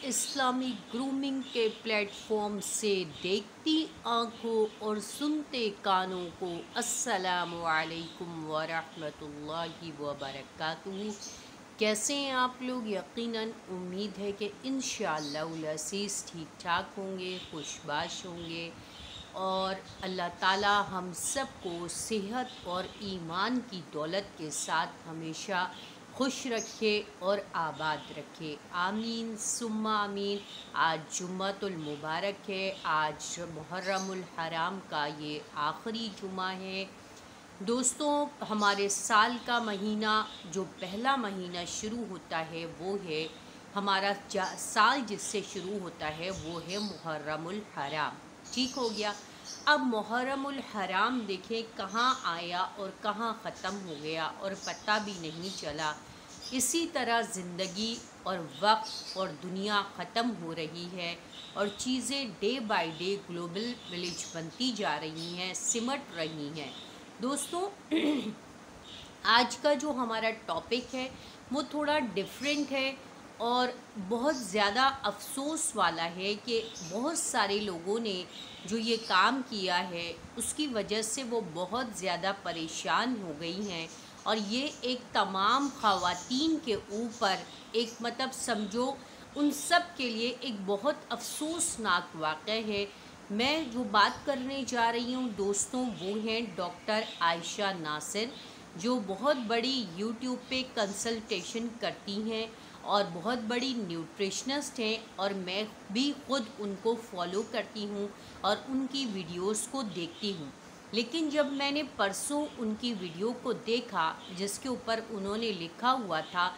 اسلامی گرومنگ کے plate form سے دیکھتی آنکھوں اور سنتے کانوں کو السلام علیکم ورحمۃ اللہ وبرکاتہ۔ کیسے ہیں آپ لوگ؟ یقیناً امید ہے کہ انشاءاللہ العزیز ٹھیک ٹھاک ہوں گے، خوش باش ہوں گے، اور اللہ تعالی ہم سب کو صحت اور ایمان کی دولت کے ساتھ ہمیشہ خوش رکھے اور آباد رکھے، آمین ثم آمین۔ آج جمعۃ المبارک ہے، آج محرم الحرام کا یہ آخری جمعہ ہے۔ دوستوں، ہمارے سال کا مہینہ جو پہلا مہینہ شروع ہوتا ہے وہ ہے ہمارا سال جس سے شروع ہوتا ہے وہ ہے محرم الحرام، ٹھیک ہو گیا۔ اب محرم الحرام دیکھیں کہاں آیا اور کہاں ختم ہو گیا اور پتہ بھی نہیں چلا۔ اسی طرح زندگی اور وقت اور دنیا ختم ہو رہی ہے اور چیزیں day by day global village بنتی جا رہی ہیں، سمٹ رہی ہیں۔ دوستوں، آج کا جو ہمارا ٹاپک ہے وہ تھوڑا ڈیفرنٹ ہے اور بہت زیادہ افسوس والا ہے کہ بہت سارے لوگوں نے جو یہ کام کیا ہے اس کی وجہ سے وہ بہت زیادہ پریشان ہو گئی ہیں، اور یہ ایک تمام خواتین کے اوپر ایک مطلب سمجھو ان سب کے لیے ایک بہت افسوسناک واقعہ ہے۔ میں جو بات کرنے جا رہی ہوں دوستوں وہ ہیں ڈاکٹر عائشہ ناصر، جو بہت بڑی یوٹیوب پہ کنسلٹیشن کرتی ہیں اور بہت بڑی نیوٹریشنسٹ ہیں، اور میں بھی خود ان کو فالو کرتی ہوں اور ان کی ویڈیوز کو دیکھتی ہوں۔ لیکن جب میں نے پرسوں ان کی ویڈیو کو دیکھا جس کے اوپر انہوں نے لکھا ہوا تھا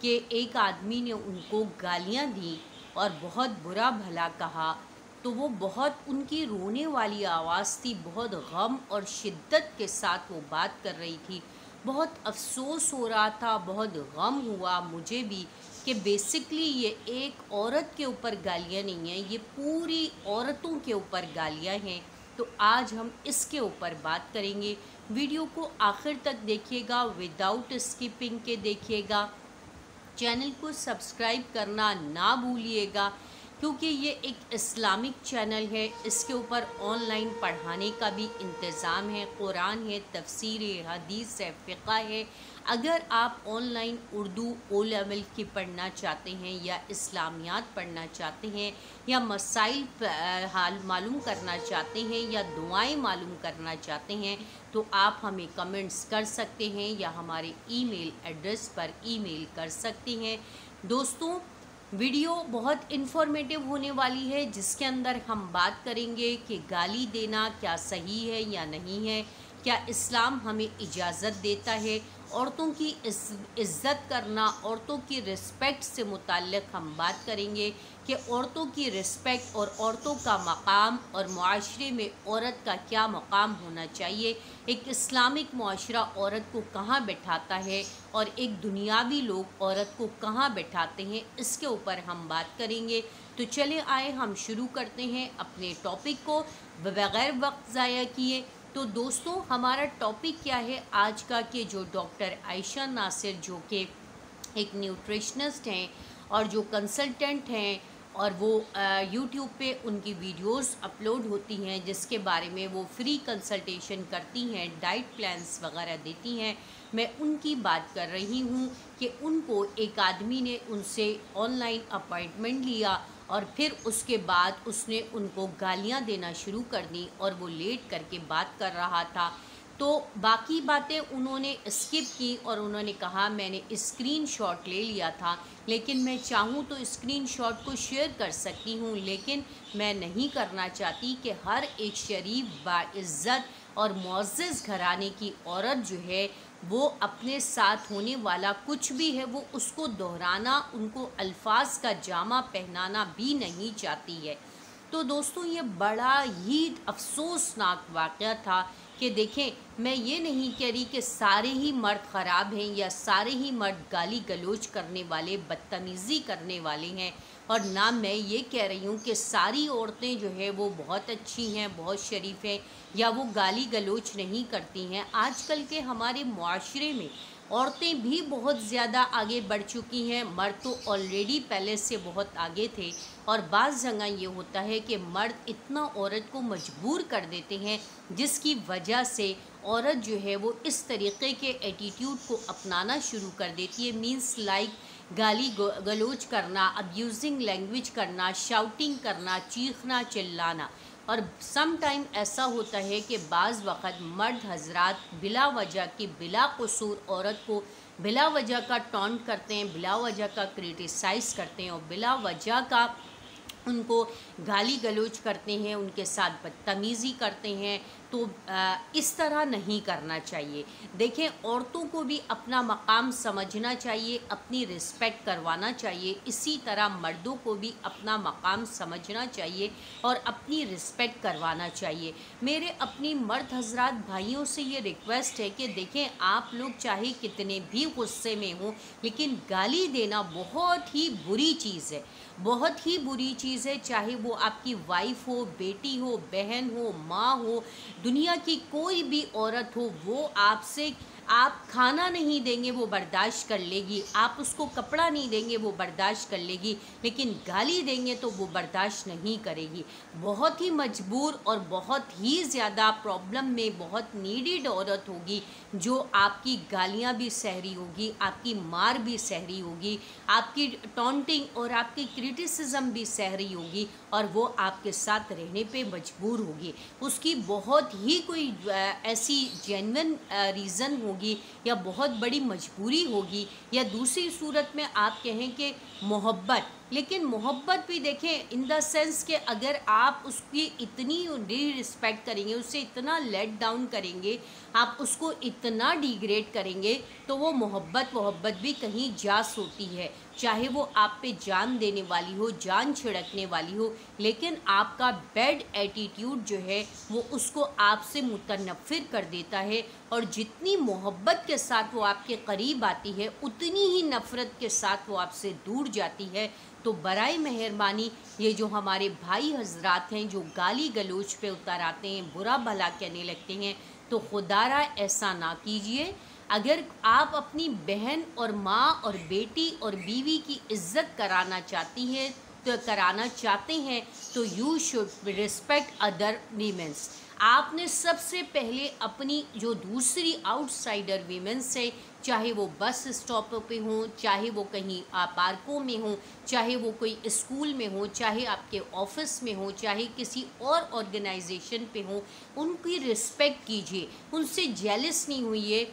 کہ ایک آدمی نے ان کو گالیاں دیں اور بہت برا بھلا کہا، تو وہ بہت ان کی رونے والی آواز تھی، بہت غم اور شدت کے ساتھ وہ بات کر رہی تھی۔ بہت افسوس ہو رہا تھا، بہت غم ہوا مجھے بھی کہ بیسکلی یہ ایک عورت کے اوپر گالیاں نہیں ہیں، یہ پوری عورتوں کے اوپر گالیاں ہیں۔ تو آج ہم اس کے اوپر بات کریں گے۔ ویڈیو کو آخر تک دیکھیے گا، وداؤٹ اسکپنگ کے دیکھیے گا، چینل کو سبسکرائب کرنا نہ بھولیے گا، کیونکہ یہ ایک اسلامک چینل ہے، اس کے اوپر آن لائن پڑھانے کا بھی انتظام ہے، قرآن ہے، تفسیر ہے، حدیث ہے، فقہ ہے۔ اگر آپ on line Urdu O level کی پڑھنا چاہتے ہیں یا اسلامیات پڑھنا چاہتے ہیں یا مسائل حال معلوم کرنا چاہتے ہیں یا دعائیں معلوم کرنا چاہتے ہیں تو آپ ہمیں کمنٹس کر سکتے ہیں یا ہمارے ای میل ایڈریس پر ای میل کر سکتے ہیں۔ دوستوں، ویڈیو بہت انفارمیٹیو ہونے والی ہے، جس کے اندر ہم بات کریں گے کہ گالی دینا کیا صحیح ہے یا نہیں ہے، کیا اسلام ہمیں اجازت دیتا ہے، عورتوں کی عزت کرنا، عورتوں کی رسپیکٹ سے متعلق ہم بات کریں گے کہ عورتوں کی رسپیکٹ اور عورتوں کا مقام اور معاشرے میں عورت کا کیا مقام ہونا چاہیے، ایک اسلامک معاشرہ عورت کو کہاں بٹھاتا ہے اور ایک دنیاوی لوگ عورت کو کہاں بٹھاتے ہیں، اس کے اوپر ہم بات کریں گے۔ تو چلے آئے ہم شروع کرتے ہیں اپنے ٹاپک کو بغیر وقت ضائع کیے۔ تو دوستوں، ہمارا ٹاپک کیا ہے آج کا کہ جو ڈاکٹر عائشہ ناصر جو کہ ایک نیوٹریشنسٹ ہیں اور جو کنسلٹنٹ ہیں، اور وہ یوٹیوب پہ ان کی ویڈیوز اپلوڈ ہوتی ہیں جس کے بارے میں وہ فری کنسلٹیشن کرتی ہیں، ڈائٹ پلانس وغیرہ دیتی ہیں، میں ان کی بات کر رہی ہوں کہ ان کو ایک آدمی نے ان سے آن لائن اپائنٹمنٹ لیا اور پھر اس کے بعد اس نے ان کو گالیاں دینا شروع کر دیں اور وہ لیٹ کر کے بات کر رہا تھا۔ تو باقی باتیں انہوں نے اسکپ کی اور انہوں نے کہا میں نے اسکرین شاٹ لے لیا تھا، لیکن میں چاہوں تو اسکرین شاٹ کو شیئر کر سکتی ہوں، لیکن میں نہیں کرنا چاہتی کہ ہر ایک شریف باعزت اور معزز گھرانے کی عورت جو ہے وہ اپنے ساتھ ہونے والا کچھ بھی ہے وہ اس کو دہرانا، ان کو الفاظ کا جامہ پہنانا بھی نہیں چاہتی ہے۔ تو دوستوں، یہ بڑا ہی افسوسناک واقعہ تھا کہ دیکھیں، میں یہ نہیں کہہ رہی کہ سارے ہی مرد خراب ہیں یا سارے ہی مرد گالی گلوچ کرنے والے، بدتمیزی کرنے والے ہیں، اور نہ میں یہ کہہ رہی ہوں کہ ساری عورتیں جو ہے وہ بہت اچھی ہیں، بہت شریف ہیں یا وہ گالی گلوچ نہیں کرتی ہیں۔ آج کل کے ہمارے معاشرے میں عورتیں بھی بہت زیادہ آگے بڑھ چکی ہیں، مرد تو آلریڈی پہلے سے بہت آگے تھے، اور بعض جگہ یہ ہوتا ہے کہ مرد اتنا عورت کو مجبور کر دیتے ہیں جس کی وجہ سے عورت جو ہے وہ اس طریقے کے ایٹیٹیوڈ کو اپنانا شروع کر دیتی ہے، مینس لائک گالی گلوچ کرنا، ابیوزنگ لینگویج کرنا، شاؤٹنگ کرنا، چیخنا چلانا۔ اور سم ٹائم ایسا ہوتا ہے کہ بعض وقت مرد حضرات بلا وجہ کی بلا قصور عورت کو بلا وجہ کا ٹونٹ کرتے ہیں، بلا وجہ کا کریٹیسائز کرتے ہیں، اور بلا وجہ کا ان کو گالی گلوچ کرتے ہیں، ان کے ساتھ بدتمیزی کرتے ہیں۔ تو اس طرح نہیں کرنا چاہیے۔ دیکھیں، عورتوں کو بھی اپنا مقام سمجھنا چاہیے، اپنی رسپیکٹ کروانا چاہیے، اسی طرح مردوں کو بھی اپنا مقام سمجھنا چاہیے اور اپنی رسپیکٹ کروانا چاہیے۔ میرے اپنی مرد حضرات بھائیوں سے یہ ریکویسٹ ہے کہ دیکھیں، آپ لوگ چاہے کتنے بھی غصے میں ہوں، لیکن گالی دینا بہت ہی بری چیز ہے، بہت ہی بری چیز ہے، چاہے وہ آپ کی وائف ہو، بیٹی ہو، بہن ہو، ماں ہو، دنیا کی کوئی بھی عورت ہو، وہ آپ کھانا نہیں دیں گے وہ برداشت کر لے گی، آپ اس کو کپڑا نہیں دیں گے وہ برداشت کر لے گی، لیکن گالی دیں گے تو وہ برداشت نہیں کرے گی۔ بہت ہی مجبور اور بہت ہی زیادہ پرابلم میں بہت نیڈیڈ عورت ہوگی جو آپ کی گالیاں بھی سہ رہی ہوگی، آپ کی مار بھی سہ رہی ہوگی، آپ کی ٹونٹنگ اور آپ کی کرٹیسزم بھی سہ رہی ہوگی، اور وہ آپ کے ساتھ رہنے پہ مجبور ہوگی۔ اس کی بہت ہی کوئی ایسی جینون ریزن ہوگی یا بہت بڑی مجبوری ہوگی، یا دوسری صورت میں آپ کہیں کہ محبت، لیکن محبت بھی دیکھیں ان دا سینس کہ اگر آپ اس کی اتنی ڈی رسپیکٹ کریں گے، اسے اتنا لیٹ ڈاؤن کریں گے، آپ اس کو اتنا ڈیگریڈ کریں گے، تو وہ محبت بھی کہیں جا سوتی ہے، چاہے وہ آپ پہ جان دینے والی ہو، جان چھڑکنے والی ہو، لیکن آپ کا بیڈ ایٹیٹیوڈ جو ہے وہ اس کو آپ سے متنفر کر دیتا ہے، اور جتنی محبت کے ساتھ وہ آپ کے قریب آتی ہے اتنی ہی نفرت کے ساتھ وہ آپ سے دور جاتی ہے۔ تو برائے مہربانی یہ جو ہمارے بھائی حضرات ہیں جو گالی گلوچ پہ اتر آتے ہیں، برا بھلا کہنے لگتے ہیں، تو خدا را ایسا نہ کیجئے۔ اگر آپ اپنی بہن اور ماں اور بیٹی اور بیوی کی عزت کرانا چاہتے ہیں تو you should respect other women's. آپ نے سب سے پہلے اپنی جو دوسری آؤٹ سائڈر ویمنس ہے، چاہے وہ بس اسٹاپ پہ ہوں، چاہے وہ کہیں پارکوں میں ہوں، چاہے وہ کوئی اسکول میں ہوں، چاہے آپ کے آفس میں ہوں، چاہے کسی اور آرگنائزیشن پہ ہوں، ان کی رسپیکٹ کیجیے، ان سے جیلس نہیں ہوئیے،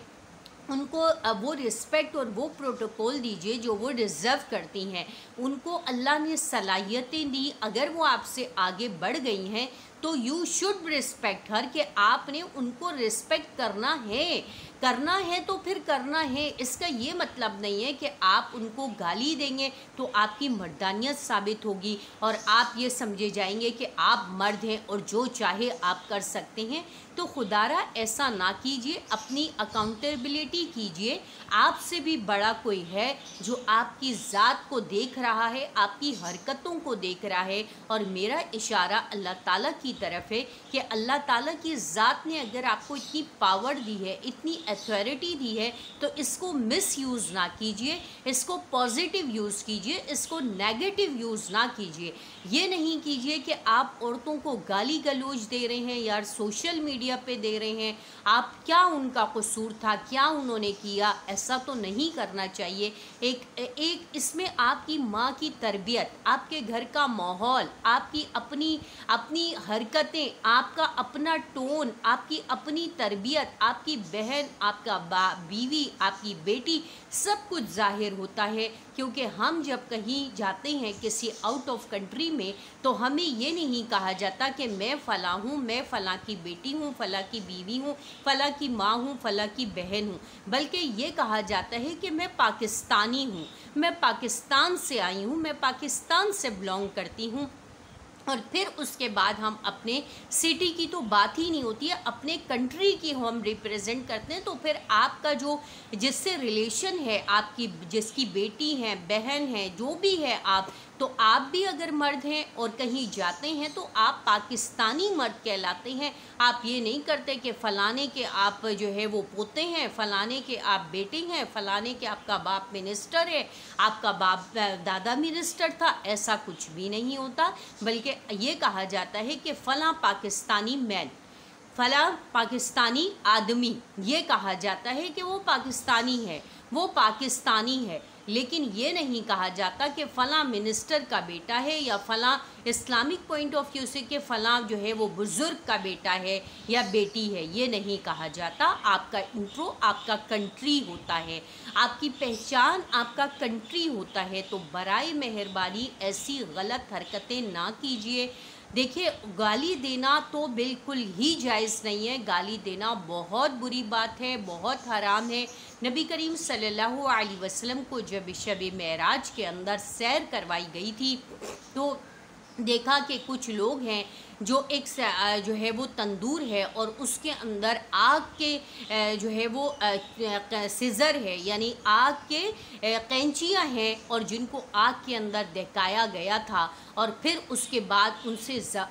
ان کو وہ رسپیکٹ اور وہ پروٹوکول دیجیے جو وہ ڈیزرو کرتی ہیں۔ ان کو اللہ نے صلاحیتیں دی، اگر وہ آپ سے آگے بڑھ گئی ہیں تو یو شوڈ رسپیکٹ ہر، کہ آپ نے ان کو رسپیکٹ کرنا ہے تو پھر کرنا ہے۔ اس کا یہ مطلب نہیں ہے کہ آپ ان کو گالی دیں گے تو آپ کی مردانیت ثابت ہوگی اور آپ یہ سمجھے جائیں گے کہ آپ مرد ہیں اور جو چاہے آپ کر سکتے ہیں۔ تو خدا را ایسا نہ کیجیے، اپنی اکاؤنٹیبلٹی کیجیے۔ آپ سے بھی بڑا کوئی ہے جو آپ کی ذات کو دیکھ رہا ہے، آپ کی حرکتوں کو دیکھ رہا ہے، اور میرا اشارہ اللہ تعالیٰ کی طرف ہے کہ اللہ تعالیٰ کی ذات نے اگر آپ کو اتنی پاور دی ہے، اتنی ایتھارٹی دی ہے، تو اس کو مس یوز نہ کیجیے، اس کو پازیٹیو یوز کیجیے، اس کو نیگیٹو یوز نہ کیجیے۔ یہ نہیں کیجیے کہ آپ عورتوں کو گالی گلوچ دے رہے ہیں، یار سوشل میڈیا پہ دے رہے ہیں، آپ کیا ان کا قصور تھا، کیا انہوں نے کیا، ایسا تو نہیں کرنا چاہیے۔ ایک اس میں آپ کی ماں کی تربیت، آپ کے گھر کا ماحول، آپ کی اپنی حرکتیں، آپ کا اپنا ٹون، آپ کی اپنی تربیت، آپ کی بہن، آپ کا بیوی، آپ کی بیٹی، سب کچھ ظاہر ہوتا ہے، کیونکہ ہم جب کہیں جاتے ہیں کسی آؤٹ آف کنٹری میں تو ہمیں یہ نہیں کہا جاتا کہ میں فلاں ہوں، میں فلاں کی بیٹی ہوں، فلاں کی بیوی ہوں، فلاں کی ماں ہوں، فلاں کی بہن ہوں، بلکہ یہ کہا جاتا ہے کہ میں پاکستانی ہوں، میں پاکستان سے آئی ہوں، میں پاکستان سے بلانگ کرتی ہوں۔ اور پھر اس کے بعد ہم اپنے سٹی کی تو بات ہی نہیں ہوتی ہے، اپنے کنٹری کی ہم ریپریزنٹ کرتے ہیں، تو پھر آپ کا جو جس سے ریلیشن ہے، آپ کی جس کی بیٹی ہیں، بہن ہیں، جو بھی ہے آپ، تو آپ بھی اگر مرد ہیں اور کہیں جاتے ہیں تو آپ پاکستانی مرد کہلاتے ہیں. آپ یہ نہیں کرتے کہ فلانے کے آپ جو ہے وہ پوتے ہیں، فلانے کے آپ بیٹے ہیں، فلانے کے آپ کا باپ منسٹر ہے، آپ کا باپ دادا منسٹر تھا. ایسا کچھ بھی نہیں ہوتا، بلکہ یہ کہا جاتا ہے کہ فلاں پاکستانی مین، فلاں پاکستانی آدمی، یہ کہا جاتا ہے کہ وہ پاکستانی ہے، وہ پاکستانی ہے. لیکن یہ نہیں کہا جاتا کہ فلاں منسٹر کا بیٹا ہے یا فلاں اسلامک پوائنٹ آف ویو سے کہ فلاں جو ہے وہ بزرگ کا بیٹا ہے یا بیٹی ہے. یہ نہیں کہا جاتا. آپ کا انٹرو آپ کا کنٹری ہوتا ہے، آپ کی پہچان آپ کا کنٹری ہوتا ہے. تو برائے مہربانی ایسی غلط حرکتیں نہ کیجیے. دیکھیے، گالی دینا تو بالکل ہی جائز نہیں ہے. گالی دینا بہت بری بات ہے، بہت حرام ہے. نبی کریم صلی اللہ علیہ وسلم کو جب شب معراج کے اندر سیر کروائی گئی تھی تو دیکھا کہ کچھ لوگ ہیں جو ایک جو ہے وہ تندور ہے اور اس کے اندر آگ کے جو ہے وہ سیزر ہے، یعنی آگ کے قینچیاں ہیں، اور جن کو آگ کے اندر دہکایا گیا تھا اور پھر اس کے بعد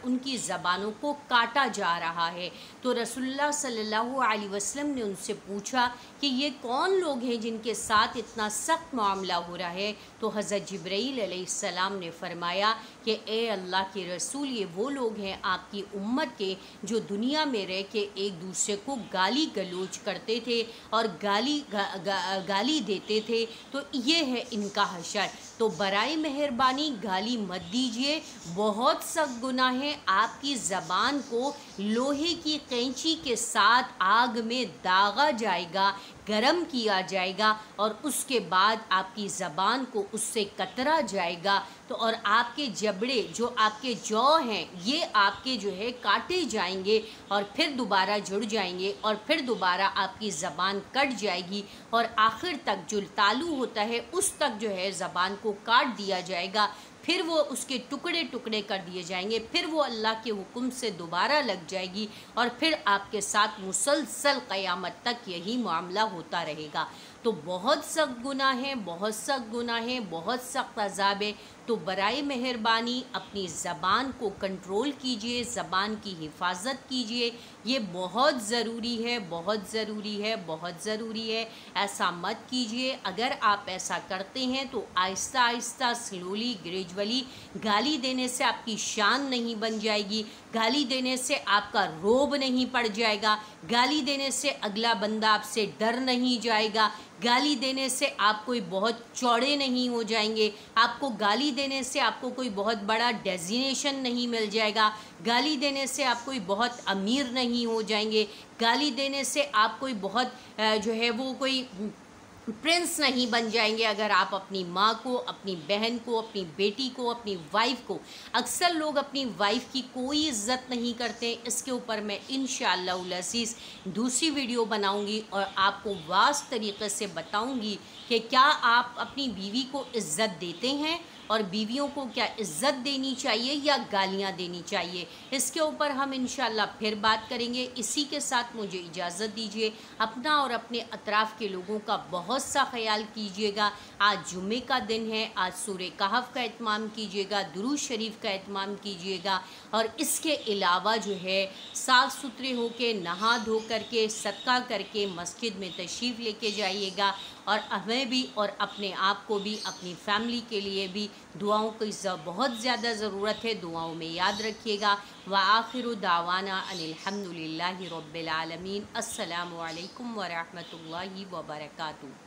ان کی زبانوں کو کاٹا جا رہا ہے. تو رسول اللہ صلی اللہ علیہ وسلم نے ان سے پوچھا کہ یہ کون لوگ ہیں جن کے ساتھ اتنا سخت معاملہ ہو رہا ہے؟ تو حضرت جبرائیل علیہ السلام نے فرمایا کہ اے اللہ کے رسول، یہ وہ لوگ ہیں آپ کی امت کے جو دنیا میں رہ کے ایک دوسرے کو گالی گلوچ کرتے تھے اور گالی دیتے تھے. تو یہ ہے ان کا حشر. تو برائے مہربانی گالی مت دیجیے، بہت سخت گناہ ہے. آپ کی زبان کو لوہے کی قینچی کے ساتھ آگ میں داغا جائے گا، گرم کیا جائے گا، اور اس کے بعد آپ کی زبان کو اس سے کترا جائے گا. تو اور آپ کے جبڑے جو آپ کے جو ہیں یہ آپ کے جو ہے کاٹے جائیں گے اور پھر دوبارہ جڑ جائیں گے اور پھر دوبارہ آپ کی زبان کٹ جائے گی اور آخر تک جو تالو ہوتا ہے اس تک جو ہے زبان کو کاٹ دیا جائے گا. پھر وہ اس کے ٹکڑے ٹکڑے کر دیے جائیں گے، پھر وہ اللہ کے حکم سے دوبارہ لگ جائے گی اور پھر آپ کے ساتھ مسلسل قیامت تک یہی معاملہ ہوتا رہے گا. تو بہت سخت گناہ ہے، بہت سخت گناہ ہے، بہت سخت عذاب ہے. تو برائے مہربانی اپنی زبان کو کنٹرول کیجئے، زبان کی حفاظت کیجئے. یہ بہت ضروری ہے، بہت ضروری ہے، بہت ضروری ہے. ایسا مت کیجئے. اگر آپ ایسا کرتے ہیں تو آہستہ آہستہ سلولی گریجولی گالی دینے سے آپ کی شان نہیں بن جائے گی، گالی دینے سے آپ کا روب نہیں پڑ جائے گا، گالی دینے سے اگلا بندہ آپ سے ڈر نہیں جائے گا، گالی دینے سے آپ کوئی بہت چوڑے نہیں ہو جائیں گے، آپ کو گالی دینے سے آپ کو کوئی بہت بڑا ڈیزینیشن نہیں مل جائے گا، گالی دینے سے آپ کوئی بہت امیر نہیں ہو جائیں گے، گالی دینے سے آپ کوئی بہت جو ہے وہ کوئی پرنس نہیں بن جائیں گے. اگر آپ اپنی ماں کو، اپنی بہن کو، اپنی بیٹی کو، اپنی وائف کو، اکثر لوگ اپنی وائف کی کوئی عزت نہیں کرتے. اس کے اوپر میں انشاءاللہ العزیز دوسری ویڈیو بناؤں گی اور آپ کو واضح طریقے سے بتاؤں گی کہ کیا آپ اپنی بیوی کو عزت دیتے ہیں اور بیویوں کو کیا عزت دینی چاہیے یا گالیاں دینی چاہیے. اس کے اوپر ہم انشاءاللہ پھر بات کریں گے. اسی کے ساتھ مجھے اجازت دیجیے. اپنا اور اپنے اطراف کے لوگوں کا بہت سا خیال کیجیے گا. آج جمعے کا دن ہے، آج سورہ کہف کا اہتمام کیجیے گا، درود شریف کا اہتمام کیجیے گا، اور اس کے علاوہ جو ہے صاف ستھرے ہو کے نہا دھو کر کے صدقہ کر کے مسجد میں تشریف لے کے جائیے گا. اور ہمیں بھی اور اپنے آپ کو بھی، اپنی فیملی کے لیے بھی دعاؤں کی بہت زیادہ ضرورت ہے. دعاؤں میں یاد رکھیے گا. وآخر دعوانا ان الحمد للہ رب العالمین. السلام علیکم ورحمۃ اللہ وبرکاتہ.